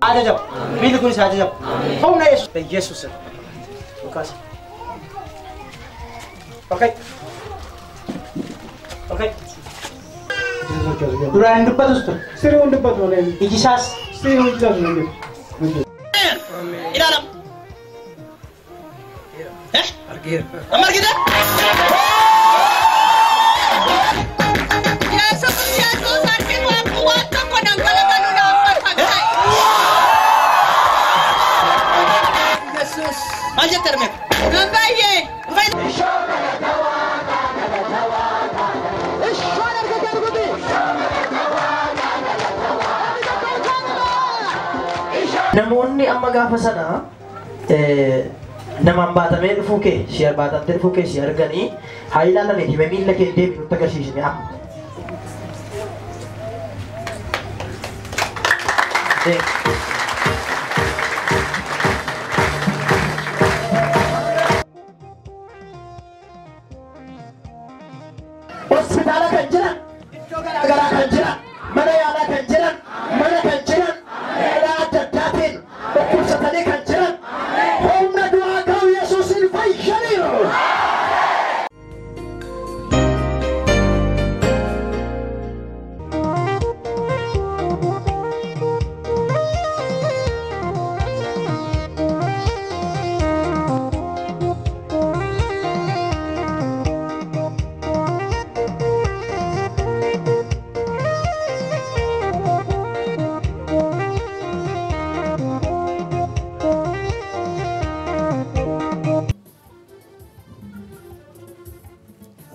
ajajam. Miilli kunis ajajam. Humna Yesuus. Lukaas. Okay. Okay. Duraan dubbatu ture. Sirriin dubbatu malee. Iji isaas. Sirriin dubbatu malee. Ilaalam. Argeera. Amma argite? Yesus argite waan tokko dhangala'aa naaf fakkaata. Yesus. Maal jette Ermee? Nan baay'ee. Namoonni amma gaafa sana nama baatamee dhufuu kee si baatamtee dhufuu kee si arganii haa ilaalanii hime miila kee deebi nutti agarsiisne amma. Hospitaala kan jiran, iddoo garaagaraa kan jiran, mana yaalaa kan jiran, mana kan jiran, dhalaa adda addaatiin dhukkubsatanii kan jiran, humna du'aa ga'u Yesuusin fayyaniiru.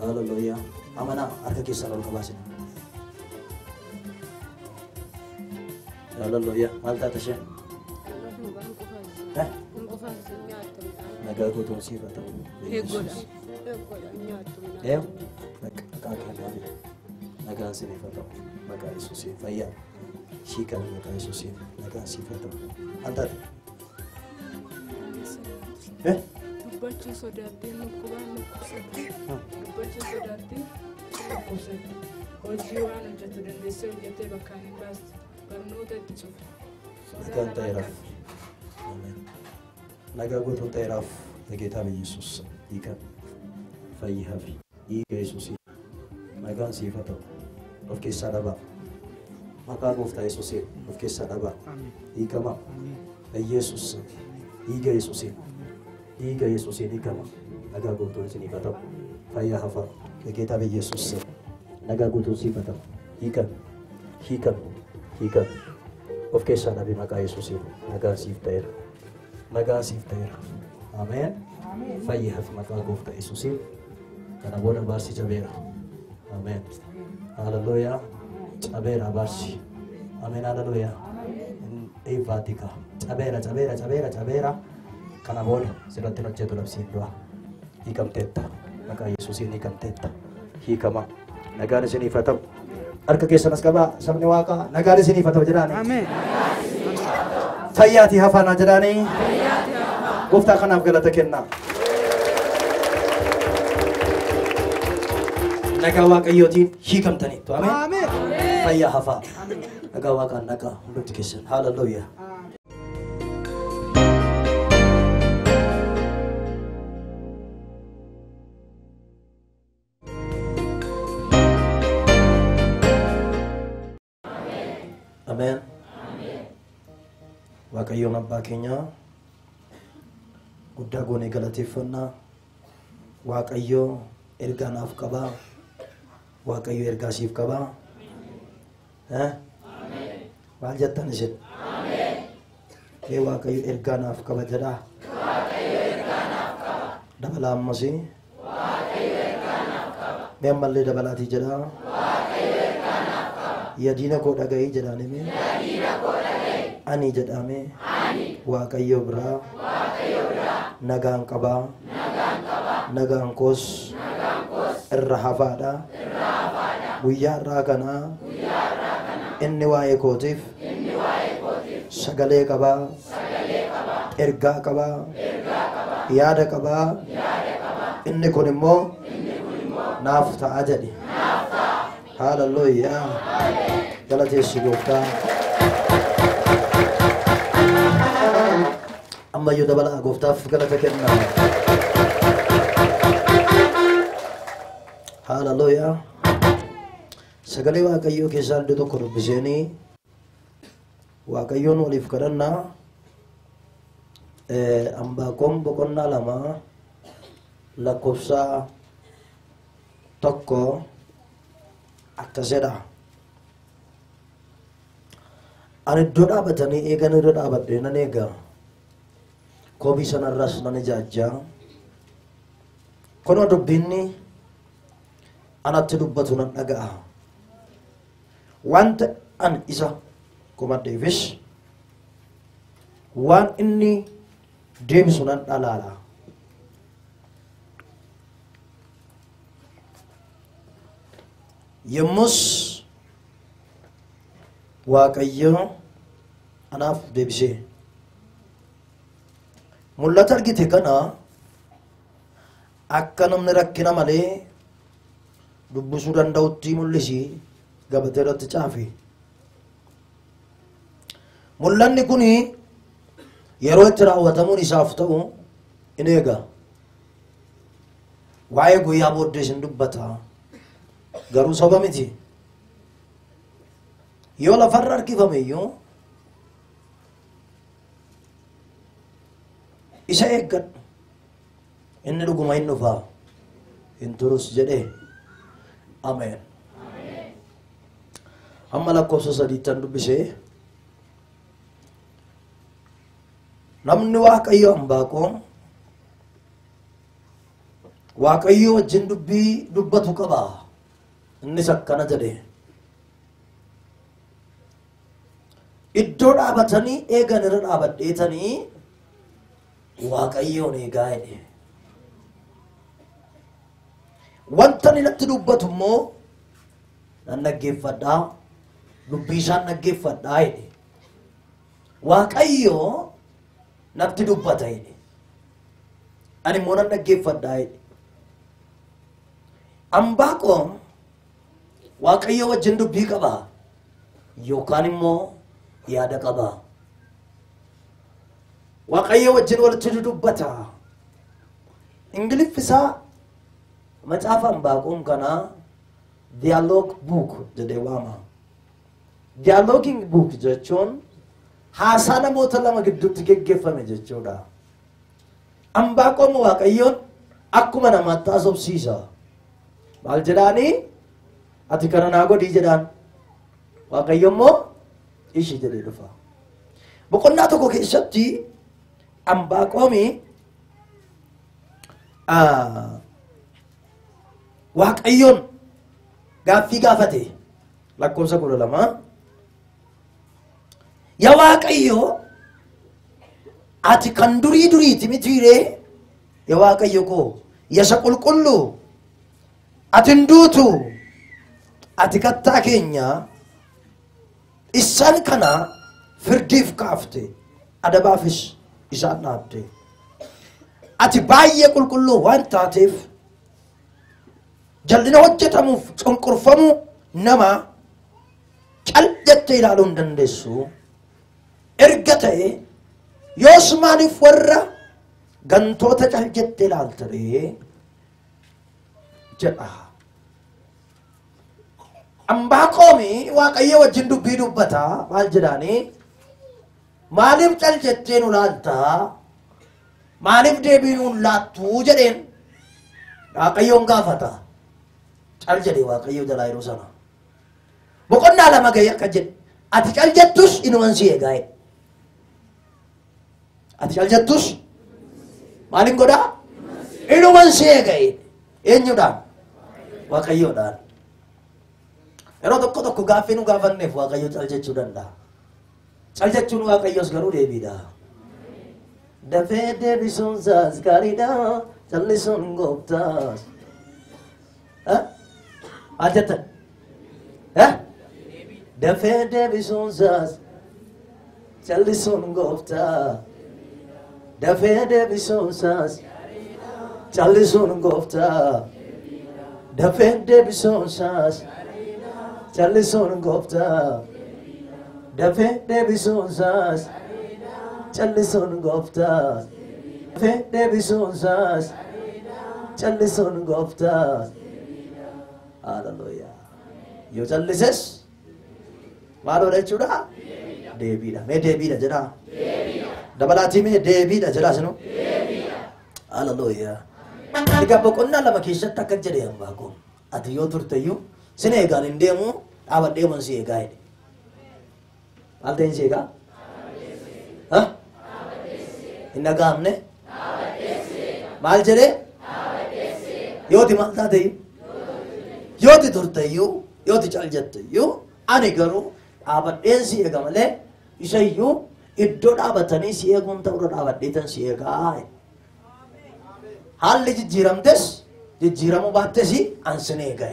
Haleluya. Amana harka keessan ol qabaasin. Haleluya. Maal taate isheen? Nagaa guutuun siif haa ta'u. Nagaan siif haa ta'u. Maqaa Yesuusiin fayyaa. Shiikan maqaa Yesuusiin nagaan siif haa ta'u. Maal taate? Dubbachuu sodaattee nukkubaan nukkubsatte. Dubbachuu sodaattee nukkubsatte. Hojii waan hojjetu dandeessee hojjettee bakkaan hin baastu. Barnoota itti cufte. Nagaan ta'eeraaf. Nagaa guutuu ta'eeraaf begeetaa Yesuus hiika fayyaa fi hiika Yesuusii nagaan siif haa ta'u. Of keessaa dhabaa. Maqaa gooftaa Yesuusiin of keessaa dhabaa. Hiikama. Yesuus hiika Yesuusiin. Hiika Yesuusiin hiikama. Nagaa guutuun isiniif haa ta'u. Fayyaa hafaa. Begeetaa Yesuus nagaa guutuun siif haa ta'u. Hiikan. Hiikan. Hiikan. Of keessaa dhabii maqaa Yesuusiin nagaan siif ta'eera. Nagaan siif ta'eera. Ameen. Fayyaa hafi maqaa gooftaa Yesuusiin. Kana booda baarsi jabeera. Ameen. Haleluuyaa. Cabeera baarsi. Ameen. Haleluuyaa. Eebbaatika. Cabeera cabeera cabeera cabeera. Kana booda sirratti hojjetu labsiin du'a. Hiikamteetta. Maqaa Yesuusiin hiikamteetta. Hiikama. Nagaan isiniif haa ta'u. Harka keessan as qabaa sabni Waaqaa nagaan isiniif haa ta'u jedhaani. Ameen. Fayyaatii hafaanaa jedhaani. Gooftaa kanaaf galata kennaa. Nagaa Waaqayyootiin hiikamtaniittu. Ameen. Fayyaa hafaa. Nagaa Waaqaan nagaa hundumti keessan. Haleluuyaa. Ameen. Waaqayyoon abbaa keenyaa guddaa goonee galateeffannaa. Waaqayyoo ergaa naaf qabaa. Waaqayyoo ergaa siif qabaa. Maal jettan isin? Ee Waaqayyoo ergaa naaf qaba jedhaa. Dabalaa ammasii. Mee ammallee dabalaatii jedhaa. Yadiina koo dhaga'ii jedhaanime. Ani jedhame. Waaqayyo biraa. Nagaan qabaa. Nagaan koos. Irra hafaadha. Guyyaa irraa kanaa. Inni waa'ee kootiif. Sagalee qabaa. Ergaa qabaa. Yaada qabaa. Inni kun immoo naaf ta'a jedhe. Haleluuyaa. Galateessi gooftaa. ammayyuu dabalaa gooftaaf galata kennaa. Hallelujah. Sagalee Waaqayyoo keessaa iddoo tokko dubbiseenii Waaqayyoon waliif kadhannaa. Ambaaqoom boqonnaa 2 lakkoofsa 1 akkas jedha. Ani iddoo dhaabatanii eegan irra dhaabadhee nan eega. Kobii sanarras nan ijaajjaa. Kunoo dubbinni anatti dubbatu nan dhaga'a. Wanta an isa komadheefis waan inni deebisu nan dhalaala. Yommus Waaqayyo anaaf deebisee mul'ata argite kana akka namni rakkina malee dubbisuu danda'utti mul'isi gabatee irratti caafi. Mul'anni kun yeroo itti raawwatamuun isaaf ta'u in eega. Waa'ee guyyaa booddee isin dubbata garuu soba miti. Yoo lafarra harkifame iyyuu isa eeggadhu inni dhuguma hin dhufaa hin turus jedhee. Ameen. Amma lakkoofsa 3 dubbisee namni Waaqayyo Ambaaqoom Waaqayyo wajjin dubbii dubbatu qaba. Innis akkana jedhe. Iddoo dhaabatanii eegan irra dhaabadheetanii Waaqayyoon eegaa jedhe. Wanta inni natti dubbatu immoo nan dhaggeeffadhaa. Dubbii isaan dhaggeeffadhaa jedhe. Waaqayyo natti dubbata jedhe. Ani immoo nan dhaggeeffadhaa jedhe. Ambaaqoom Waaqayyo wajjin dubbii qaba yookaan immoo yaada qaba. Waaqayyo wajjin walitti dubbata. Ingiliffisaa macaafa Ambaaqoom kana dialogue book jedhee waama. Dialoguing book jechuun haasaa namoota lama gidduutti geggeeffame jechuudha. Ambaaqoom Waaqayyoon akkuma namaatti haasofsiisa. Maal jedhaanii? Ati kana naa godhii jedhaan. Waaqayyo immoo ishii jedhee dhufa. Boqonnaa tokko keessatti Ambaaqoomi Waaqayyoon gaaffii gaafate. Lakkoofsa 12. Yaa Waaqayyo ati kan duriiti mitiiree? Yaa Waaqayyo koo yasa qulqulluu ati hin duutu. Ati kattaa keenya isaan kana firdiif kaafte adabaafis isaan dhaabde. Ati baay'ee qulqulluu waan taateef jal'ina hojjetamuuf cunqurfamuu nama cal jettee ilaaluu hin dandeessu. Erga ta'e yoos maaliif warra gantoota cal jettee ilaaltaree jedha. Ambaaqoomi Waaqayyo wajjin dubbii dubbata. Maal jedhaanii? Maaliif cal jettee nu laaltaa? Maaliif deebii nuun laattuu jedheen Waaqayyoon gaafata. Cal jedhee Waaqayyo jalaa yeroo sana. Boqonnaa 2 gahee akka jedhe ati cal jettus inuman si eegaa. Ati cal jettus maaliin godhaa? Inuman si eegaa. Eenyudhaan? Waaqayyoodhaan. Yeroo tokko gaaffii nu gaafanneef Waaqayyo cal jechuu danda'a. Cal jechuun Waaqayyoos garuu deebiidha. Dafee deebisuun isaas gaariidha. Callisuun gooftaas. Maal jettan? Dafee deebisuun isaas callisuun gooftaa. Dafee deebisuun isaas callisuun gooftaa. Dafee deebisuun isaas callisuun gooftaa. Dafee deebisuun isaas Challisoon gooftaa fedhe bisuunsaas challisoon gooftaa hallelujah yoo callises maaloo jechuudha deebiidha mee deebiidha jedhaa dabalaatii mee deebiidha jedhaa sinu hallelujah egaa boqonnaa lama keessatti akka jedhe Ambaaqoom ati yoo turteyyuu sin eegaan hin deemu dhaabadheeman si eegaa jedhe maal ta'in si eegaa hin dhaga'amne maal jedhe yooti maal taateyyuu yooti turteyyuu yooti cal jetteyyuu ani garuu dhaabadheen si eega malee isayyuu iddoo dhaabatanii si eeguun ta'urra dhaabadheetan si eegaa haalli jijjiiramtes jijjiiramuu baattes ansin eegaa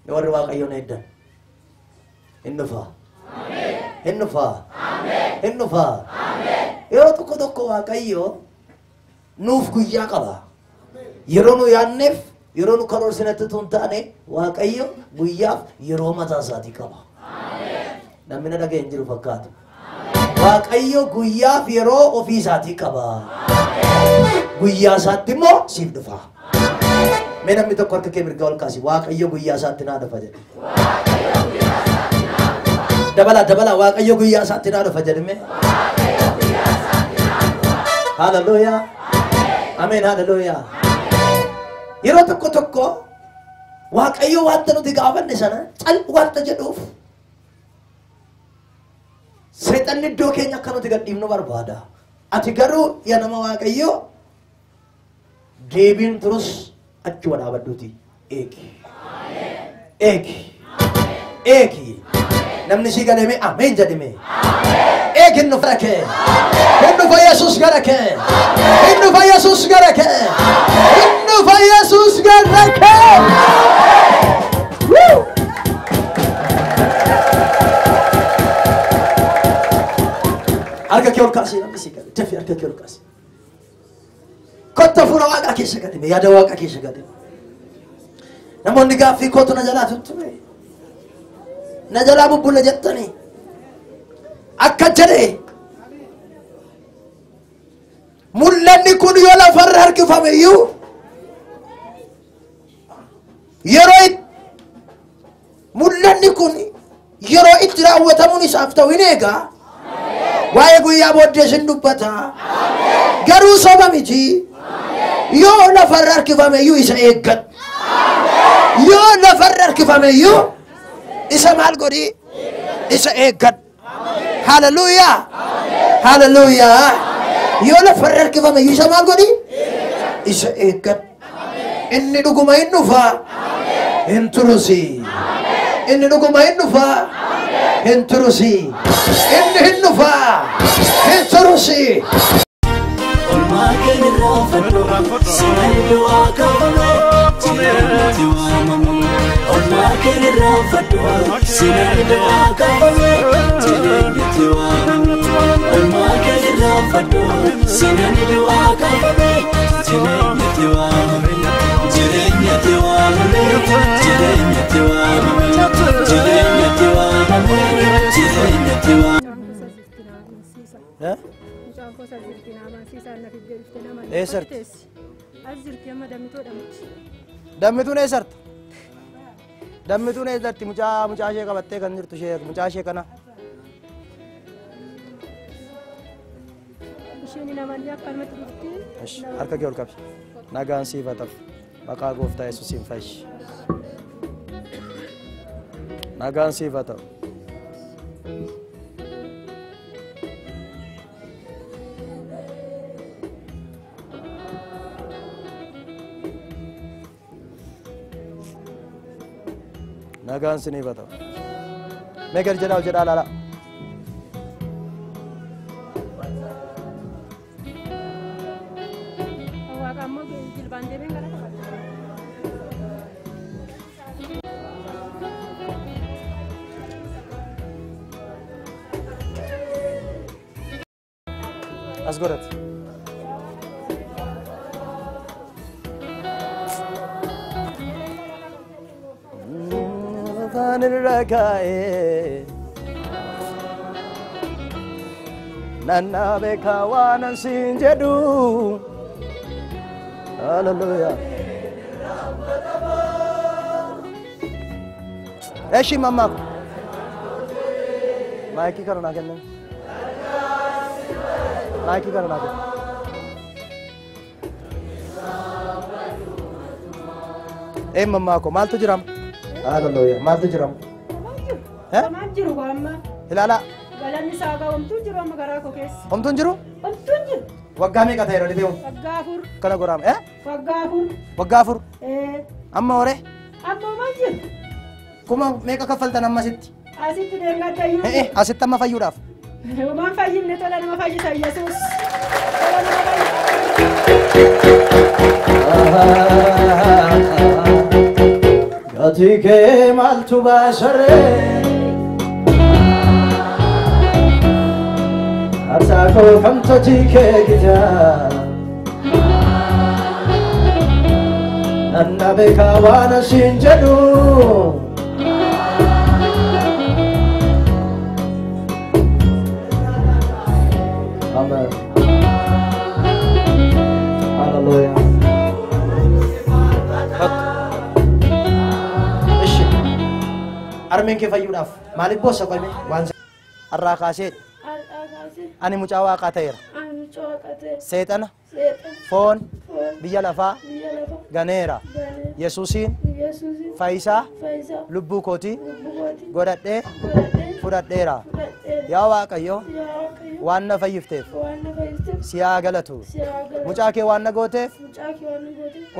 yoo warri Waaqayyoon eeddan hin dhufaa hin dhufaa hin dhufaa yeroo tokko tokko Waaqayyo nuuf guyyaa qaba yeroo nu yaanneef yeroo nu karoorsinetti tun taane Waaqayyo guyyaaf yeroo mataa isaatii qaba namni na dhaga'e hin jiru fakkaatu Waaqayyo guyyaaf yeroo ofii isaatii qaba guyyaa isaatti immoo siif dhufa mee namni tokko harka kee mirga ol kaasi Waaqayyo guyyaa isaatti naa dhufa jedhe dabala Waaqayyo guyyaa isaatti naa dhufa jedhame hallelujah amen hallelujah yeroo tokko tokko Waaqayyo wanta nuti gaafanne sana cal wanta jedhuuf seexanni iddoo keenya akka nuti gadhiifnu barbaada ati garuu yaa nama Waaqayyo deebiin turus achi wadaabadduuti eegi namni si gadhame amen jedhime eegi nu farake hinnu fa Yesuus garake hinnu fa Yesuus garake hinnu fa Yesuus garake harka kee ol kaasii namni si gadhe tafi harka kee ol kaasii kotta fuula Waaqaa keessa gadhime yaada Waaqaa keessa gadhime namoonni gaaffii kootu na jalaa tuttume na jalaa bubbulle jettanii akka jedhe mul'anni kun yoo lafarra harkifame iyyuu yeroo mul'anni kun yeroo itti raawwatamuun isaaf ta'u hin eegaa waa'ee guyyaa booddee sin dubbata garuu soba miti yoo lafarra harkifame iyyuu isa eeggadhu yoo lafarra harkifame iyyuu isa maal godhi isa eeggadhu hallelujah hallelujah yoo lafarra harkifame iyyuu isa maal godhi isa eeggadhu inni dhuguma hin dhufa hin turusi inni dhuguma hin dhufa hin turusi inni hin dhufa hin turusi Olmaa kenirraa fadhu sinalli waa qabame jireenyatti waamamu olmaa kenirraa fadhu sinalli waa qabame jireenyatti waamamu olmaa kenirraa fadhu sinalli waa qabame jireenyatti waamamu jireenyatti waamamu jireenyatti waamamu jireenyatti waamamu jireenyatti waamamu eessarti dammituun eessarta dammituun eessarti mucaa ishee qabattee kan jirtu mucaa ishee kana harka kee ol qabsi nagaan siif haa ta'u maqaa gooftaa Yesuusiin fayyi nagaan siif haa ta'u nagaan siniif haa ta'u mee gad jedhaa jedhaa laala as godhat nanna beeka waanan siin jedhu hallelujah eshi mamma maiki karna kenne maiki karna kenne mamma ko maltu jiram hallelujah maltu jiram Jiru amma ilala galanni saaga omtu jiru amma garaa koo keessa. omtun jiru Omtu jiru. waggaa meeqa ta'eera dhibee Waggaa afur. kana goraam waggaa afur amma hore Amma maal jiru? kuma meeqa kaffaltan ammasitti Asitti deemaa tayyuu. asitti amma fayyuudhaaf Waan fayyifne tola nama fayyisa Yesuus. Tola nama fayyisa. gatii kee maaltu baasharee Atako kamtoti ke gita Nanna beka wana sinjadu Amen Hallelujah Ishi Armen ke fayyudaf Malik bossa koy me wan arra kaset ani mucaa waaqaa ta'eera seexana foon biyya lafaa ganeera yesuusiin fayyisaa lubbuu kootii godhadhee fudhadheera yaa waaqayyo waan na fayyifteef siyaa galatu mucaa kee waan na gooteef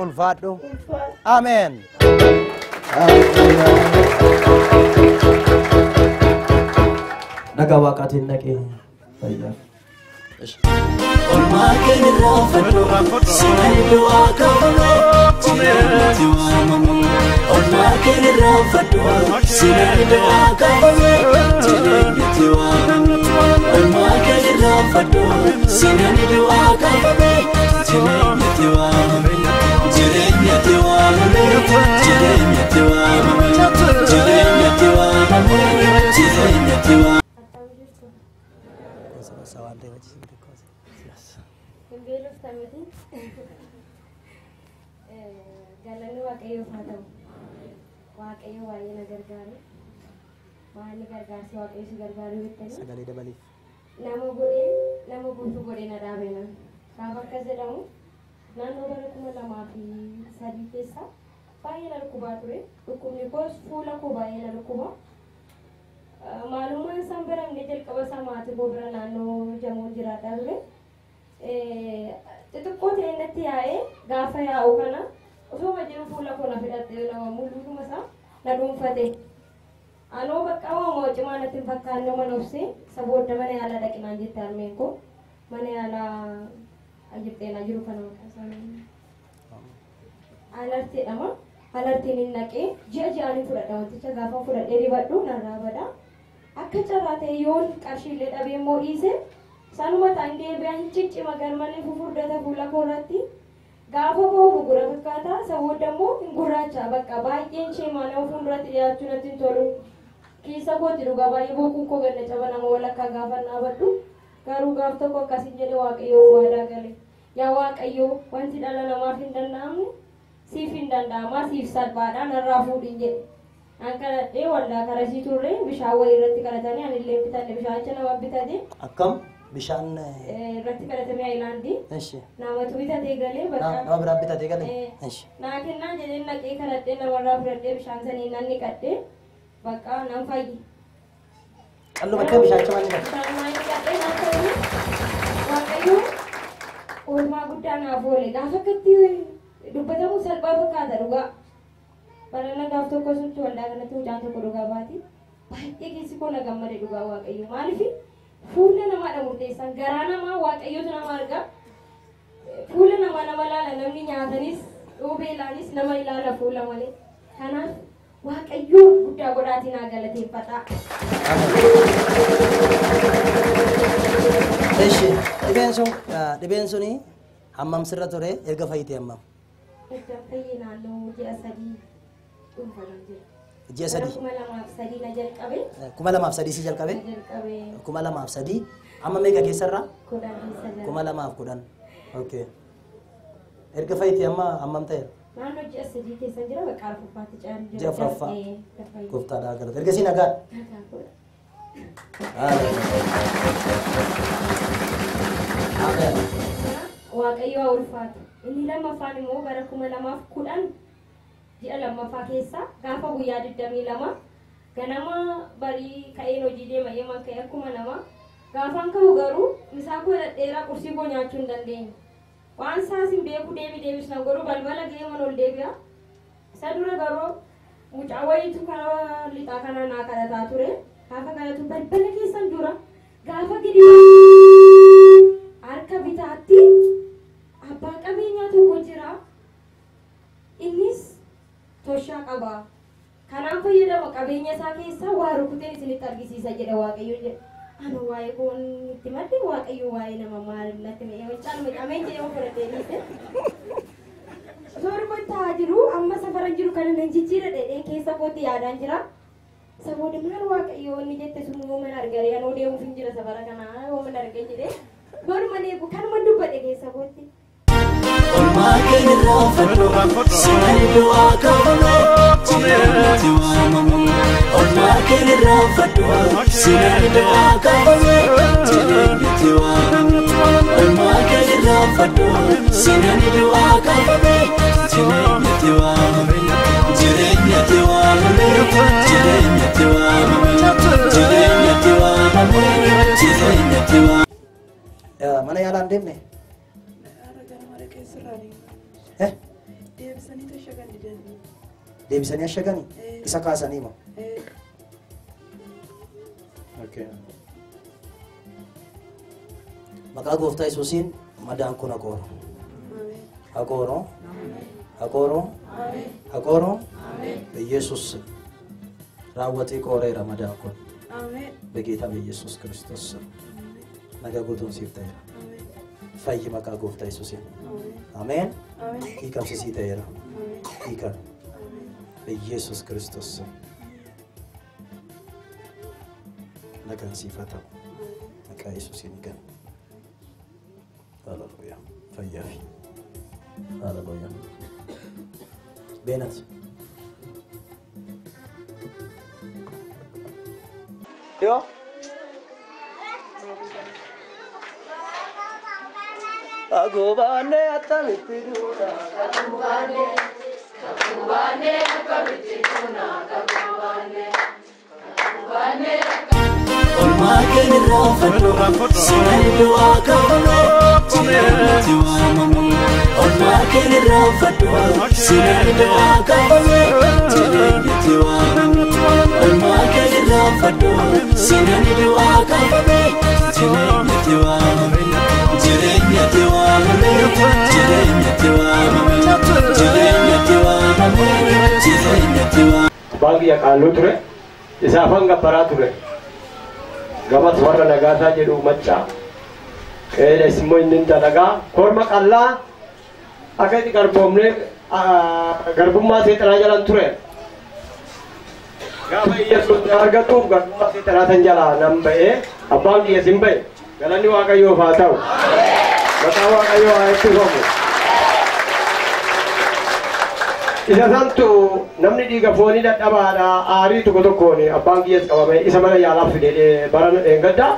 ulfaadhu ameen nagaa waaqaatiin naqee fayyaa Olmaa keenya raafadhu sinani du'aa qabame jireenyatti waamamu. Olmaa keenya raafadhu sinani du'aa qabame jireenyatti waamamu. Olmaa keenya raafadhu sinani du'aa qabame jireenyatti waamamu. Jireenyatti waamamu. Jireenyatti waamamu. Jireenyatti waamamu. Jireenyatti waamamu. Galanni waaqayyoof haa ta'u. Waaqayyo baay'ee na gargaare. Maalli gargaarsi waaqayyo si gargaaru jettanii? Sagalee dabaliif. Nama guutuu godhee na dhaabeena. Kaaf akkas jedhamu naannoo bara 2003 keessa baay'ee na dhukkubaa ture. Dhukkubni koos fuula koo baay'ee na dhukkuba. Maalummaan isaan baramne jalqaba isaa maatii koo bira naannoo jamuun jiraadhaa ture. Xixiqqoo ta'e natti yaa'ee gaafa yaa'u kana osoo jiru fuula koo na fidhattee nama mul'uutuma isaa na dhuunfate. Anoo bakka moo cimaa natti hin fakkaanne mana obsee isa booda mana yaalaa dhaqinaan jette harmeen koo mana yaalaa ajibxeenaa jiru kana maqaa isaanii. Alarteedhama. Alartiin hin naqee ji'aan fudhadha wanticha gaafa fudhadhee dibadhu narraa bada. Akka carraa ta'e yoon qarshiilee dhabee immoo dhiise sanuma ta'an deebi'aa hin ciccima garmalee fufurdata fuula koo irratti gaafa koo gugura fakkaata isa booda immoo hin gurraacha bakka baay'een ishee mana fuulduratti dhiyaachuu natti hin tolu. Kiisa kooti dhugaa baay'ee bookuu koo ganna caba nama walakkaa gaafa naabadhu garuu gaaf tokko akkasiin jedhee waaqayyoo waadaa gale. Yaa waaqayyoo wanti dhala namaaf hin danda'amne siif hin danda'amaa siif salphaadhaan narraa fuudhin jedhe. An kadhadhee waldaa karasii turre bishaan wayii irratti kadhatanii anillee bitanne bishaanicha nama bitate. Akkam bishaan irratti kadhatamee ayilaandii. Namatu bitatee galee bakka. Nama biraa bitatee galee. Naa kennaan jedhee naqee kadhadhee namarraa fudhadhee bishaan sanii nan dhiqadhee bakka nan fayyi. Qallumattee bishaanicha maal dhiqatte? Bishaan maal dhiqadhee nan fayyi. Waaqayyoo oolmaa guddaa naaf oole gaafa akkatti dubbatamu salphaa fakkaata dhugaa. Barana gaaf tokko suntu waldaa kanatti mucaan tokko dhugaa baati. Baay'ee keessi koo na gammade dhugaa waaqayyo. Maaliif fuula namaadha murteessan garaa namaa waaqayyotu nama arga. Fuula namaa nama laala namni nyaatanis beelaanis nama ilaala fuula malee. Kanaaf waaqayyo guddaa godhaatiin haa galateeffata. Dhibeen suni hammam sirra ture erga fayyite hammam? Erga fayyee naannoo ji'a 3 Ji'a 3. 2003 na jalqabe. 2003 si jalqabe? 2003 Amma meeqa keessarraa? Kudhan keessa Kuma lamaaf kudhan. Okay. Erga fayyiti amma ammam ta'e? naannoo ji'a sadii keessa jira bakka arfaffaatti caalu jira. Ji'a afuraffaa. Gooftaadhaa galata. Erga siin nagaa. Amen. Waaqayyo haa ulfaatu. Inni lammaffaan immoo bara 2010 ji'a lammaffaa keessa gaafa guyyaa 22 ganama barii ka'een hojii deema yeman ka'e akkuma nama gaafan ka'u garuu misaa koo dhadheeraa qursii koo nyaachuu hin dandeenye. Waan isaas hin beeku deebisna godhu balbala geeman ol deebi'a. Isa dura garuu mucaa wayiitu karaa lixaa kana naa kadhataa ture. Gaafa kadhatu balbala keessan dura gaafa gidi harka bitaatti abbaa qabeenyaa tokko jira. Innis toshaa qaba. Kanaan fayyadama qabeenya isaa keessaa waa rukuteen isinitti argisiisa jedha Waaqayyo jedha. Ano waa'ee koon itti madde Waaqayyo waa'ee nama maallatti mee caalma qabeen jedhama fudhatee Sooruma ta'aa jiru amma safara jiru kana nan jijjiira dheedheen keessa kootti yaadaan jira. Saboota maal Waaqayyo inni jette sun uuman argare anoo deemuuf hin jira safara kana uuman argee jedhee baruma neeku kanuma dubbadhe keessa kootti. Olmaa keerraa fadhu sinani du'aa qabame jireenyatti waamamu. Olmaa keerraa fadhu sinani du'aa qabame jireenyatti waamamu. Olmaa keerraa fadhu sinani du'aa qabame jireenyatti waamamu. Jireenyatti waamame jireenyatti waamame jireenyatti waamame jireenyatti waamame. Mana yaalaan deemne? Deebisanii ashaganii? Isa kaasanii moo? Okay. Maqaa gooftaa Yesuusiin madaan kun hakooro. Hakooro. Hakooro. Hakooro. Yesuus raawwatee kooreera madaan kun. Begeeta Yesuus Kiristoos. Nagaa guutuun siif ta'eera. Fayyi maqaa gooftaa Yesuusiin. Ameen. Hiikamsisii ta'eera. Hiikam. Yesus Kristus. Nagaan siif haa ta'u. Maqaa Yesuusiin hiikam. Hallelujah. Fayyaa fi. Hallelujah. Beenat. Yo. Agobane atamitti dura. Agobane atamitti dura. Agobane. Olmaa keerraa fadhu sinani du'aa qabame jireenyatti waamamu. Olmaa keerraa fadhu sinani du'aa qabame jireenyatti waamamu. Olmaa keerraa fadhu sinani du'aa qabame jireenyatti waamamu. Jireenyatti waamame jireenyatti waamame jireenyatti waamame jireenyatti waamame. Baay'ee qaaluu ture. Isa afaan gabbaraa ture. Gamas warra nagaasaa jedhu machaa. Qeedes immoo inni dalagaa korma qallaa akka itti garboomne garbummaa seexanaa jalan ture. Gaafa Yesuus argatuuf garbummaa seexanaa san jalaa nan ba'ee abbaan kiyya sin ba'e. Galanni Waaqayyoof haa ta'u. Maqaa Waaqayyoo haa eebbifamu. Isa santu namni dhiiga foonii dadhabaadha aarii tokko tokkoon abbaan kiyyaas qabame isa mana yaalaaf fidee bara gaddaa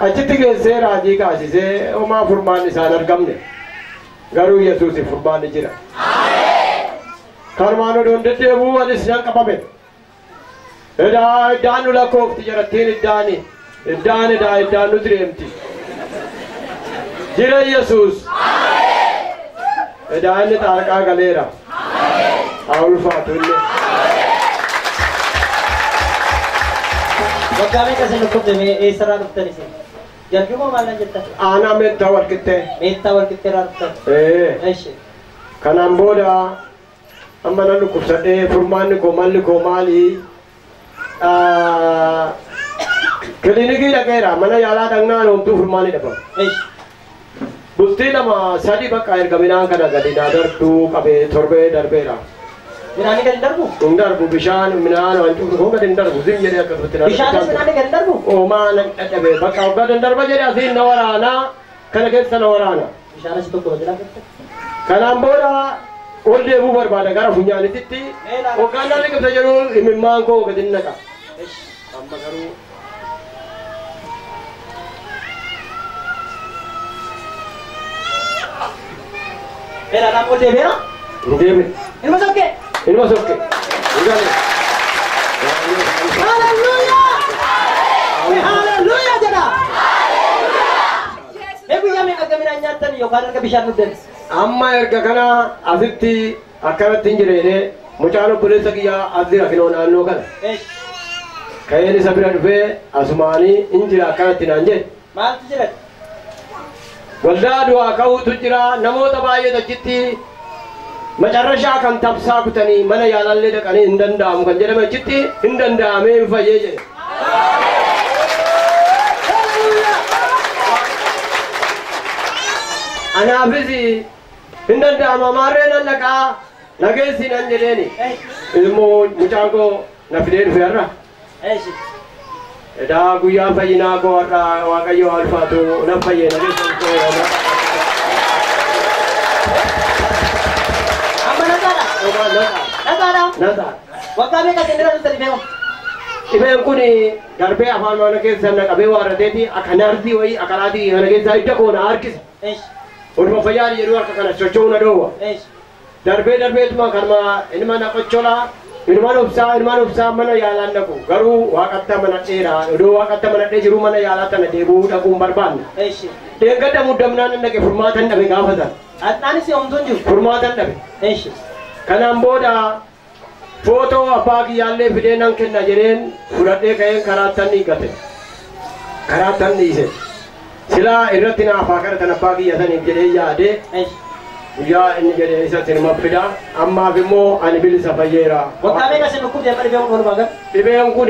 achitti geessee raajii kaasisee homaa furmaan isaan argamne garuu Yesuusiif furmaanni jira. Karmaan odoon deddeebuu anis nan qabame. Iddaan nu lakkoofti jarattiin iddaan nuti deemti. Jira Yesuus. Iddaan inni xaarqaa galeera. Ulfaatu illee. Waggaamee kasan dhukkubdamee eessarraa dhuftan isin? Jalquma maal jettan? Aanaa meettaa walqixxee. Meettaa walqixxeerraa dhuftan? Eeshi. Kanaan booda amma nan dhukkubsadhee furmaanni koo malli koo maali? Kiliinikii dhaqeera mana yaalaa dhaqnaan homtuu furmaanni dhabama. Eeshi. Bultii lama sadii bakka ergaminaan kana gadi naa darbuu qabee torbee darbeera. Midhaan gadi darbu? Hin darbu bishaan midhaan wanti kun gadi hin darbu zim jedhee akka tutti. Bishaanis midhaan gadi darbu? Oomaa nan dadhabe bakka gadi hin darba jedhee asiin na waraana kana keessa na waraana. Bishaanis tokko jira. Kanaan booda ol deebuu barbaada gara funyaanititti. Hoggaan nan liqimsa jedhu imimmaan koo gadi hin naqa. Amma garuu Era ol deebi'eera? hin deebi'e. Ilma sokke? Ilma sokke. Hallelujah! Hallelujah jedha! Guyyaa meeqa akka midhaan nyaattan yookaan erga bishaan dhugdan? Amma erga kana asitti akkanatti hin jireene mucaan obboleessa kiyyaa as jira kinoo naannoo kana. Ka'een isa bira dhufee asumaanii hin jira akkanatti naan jedhe. Maaltu jira? Waldaa du'aa ka'uutu jira namoota baay'ee achitti macarrashaa kan tabsaa kutanii mana yaalallee dhaqanii hin danda'amu kan jedhame achitti hin danda'amee hin fayyee jedhe. Anaafis hin danda'ama maarree nan dhaqaa nageessi nan jedheeni ilmoo mucaan koo na fidee dhufe har'a. Edaa guyyaa fayyinaa koo har'a waaqayyo alfaatu nan fayyee nageessi koo har'a. Amma nagaadha? Nagaadha? Nagaadha. Waggaa meeqa isin bira dhuftan dhibee? Dhibeen kun darbee afaan mana keessa na qabee waarrateeti akka naardii wayii akka laatii kana keessaa hidda koo na harkisa. Olma fayyaa jedhu harka kana socho'uu na dhoowwa. Darbeetuma kanuma ilma na qocholaa ilmaan obsaa mana yaalaan dhaqu garuu waaqatta mana dheeraa odoo waaqatta mana dhee jiru mana yaalaa tana deebi'uu dhaquun barbaanne. Deeggadda muddamnaan hin dhaqe furmaatan dhabe gaafatan. Adnaanis homtuun jiru? Furmaatan dhabe. Kanaan booda footoo abbaa kiyyaallee fidee nan kenna jedheen fudhadhee ka'een karaattan dhiigate. Karaattan dhiise. Silaa irratti naafaa kadhatan abbaa kiyya saniif jedhee yaadee guyyaa inni jedhee isa sinima fida ammaaf immoo ani bilisa fayyeera. Waggaa meeqa isin dhukkubdee amma dhibeen kun walumaa gala? Dhibeen kun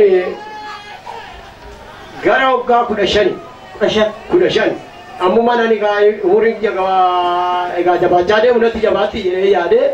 gara waggaa 15. 15. Ammuma nani umuriin kiyya egaa jabaachaa deemu natti jabaatti jedhee yaadee.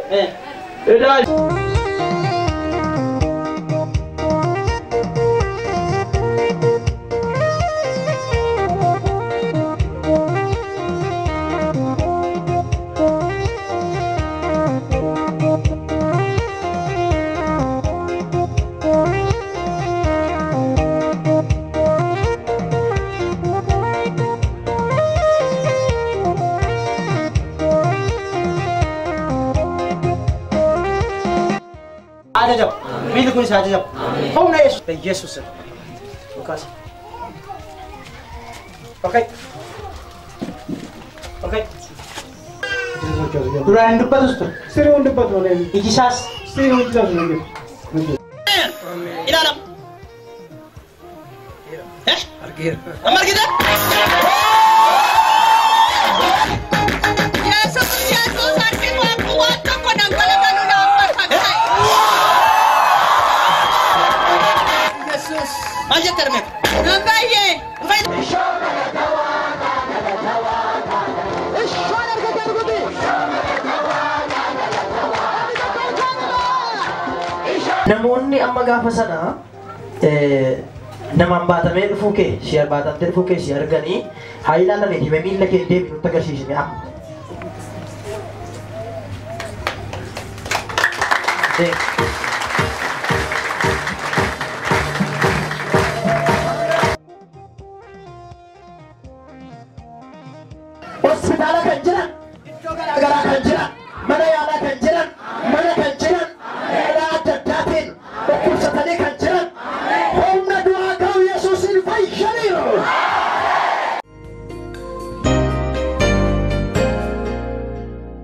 Ajajab. Bili kun isa ajajab. Humna Yesus. Yesus. Lukas. Okay. Okay. Duraan dubbatu stu. Sirriin dubbatu malee. Ijisaas. Sirriin dubbatu malee. Ilaalam. Argeera. Amma argite? Yesus harki waan tokko dhangala'aa naaf fakkaata. Yesus. Maal jette darbee? Nan baay'ee. Namoonni amma gaafa sana namaan baatamee dhufuu kee si baatamtee dhufuu kee si arganii haa ilaalanii hime miila kee deebi nutti agarsiisne amma.